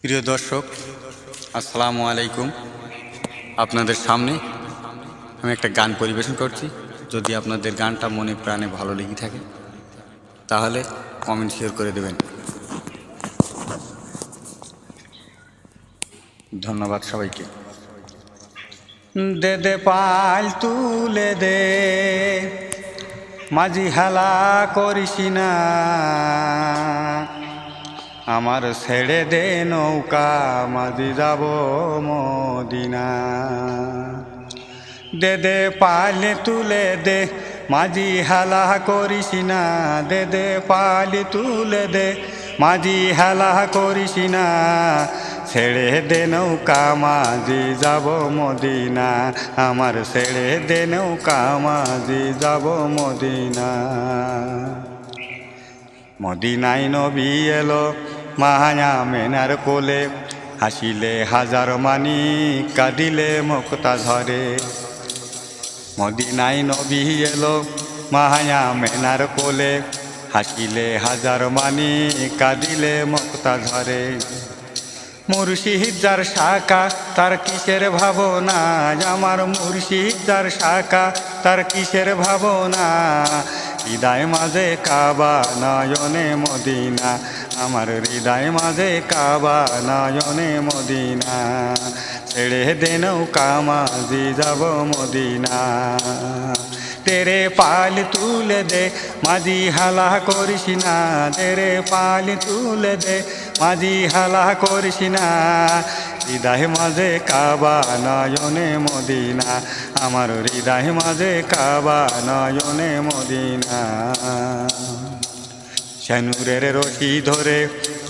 প্রিয় দর্শক, আসসালামু আলাইকুম। আপনাদের সামনে আমি একটা গান পরিবেশন করছি। যদি আপনাদের গানটা মনে প্রাণে ভালো লেগে থাকে তাহলে কমেন্ট শেয়ার করে দেবেন। ধন্যবাদ সবাইকে। দে দে পাল তুলে দে, মাঝি হেলা করিস না, আমার ছেড়ে দে নৌকা, মাঝি যাব মদিনা। দে দে পালে তুলে দে, মাঝি হেলা করিস না, দে দে পালে তুলে দে, মাঝি হেলা করিস না, ছেড়ে দে নৌকা, মাঝি যাব মদিনা, আমার ছেড়ে দে নৌকা, মাঝি যাব মদিনা। মদিনায় নবী এলো মায়া মেনার কোলে, হাসিলে হাজার মানি, কাঁদিলে মুক্তা ঝরে। মদিনায় নবী এলো মায়া মেনার কোলে, হাসিলে হাজার মানি, কাঁদিলে মুক্তা ঝরে। মুর্শিদ যার শাখা তার কিসের ভাবনা, আমার মুর্শিদ যার শাখা তার কিসের ভাবনা, হৃদয় মাঝে কাবা নয়নে মদিনা, আমার হৃদয় মাঝে কাবা নয়নে মদিনা, ছেড়ে দে নৌকা, মাঝি যাব মদিনা। তেরে পাল তুলে দে, মাঝি হালা করিস না, তেরে পাল তুলে দে, মাঝি হালা করিস না, হৃদয় মাঝে কাবা নয়নে মদিনা, আমার হৃদয় মাঝে কাবা নয়নে মদিনা। সেনুরের রশি ধরে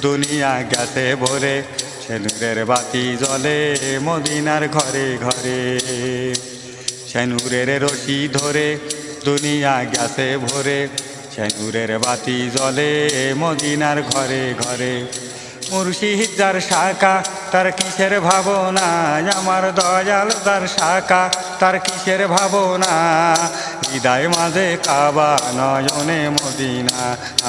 দুনিয়া গেছে ভরে, সেনুরের বাতি জ্বলে মদিনার ঘরে ঘরে। সেনুরের রশি ধরে দুনিয়া গেছে ভরে, সেনুরের বাতি জ্বলে মদিনার ঘরে ঘরে। মুর্শিদ যার শাখা তার কিসের ভাবনা, আমার দয়াল যার শাখা তার কিসের ভাবনা, হৃদয় মাঝে কাবা নয়নে মদিনা,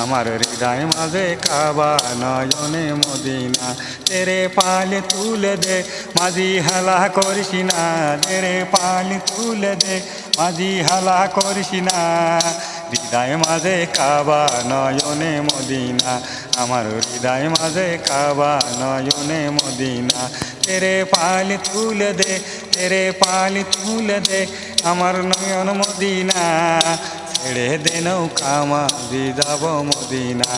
আমার হৃদয় মাঝে কাবা নয়নে মদিনা। তেরে পাল তুলে দে, মাঝি হেলা করিস না, তেরে পাল তুলে দে, মাঝি হেলা করিস না, হৃদয় মাঝে কাবা নয়নে মদিনা, আমার হৃদয় মাঝে কাবা নয়নে মদিনা। তেরে পাল তুলে দে, তেরে পাল তুলে দে, আমার নয়ন মদিনা, ছেড়ে দে নৌকা, মাঝি যাব মদিনা,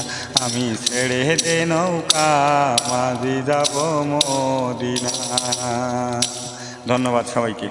আমি ছেড়ে দে নৌকা, মাঝি যাব মদিনা। ধন্যবাদ সবাইকে।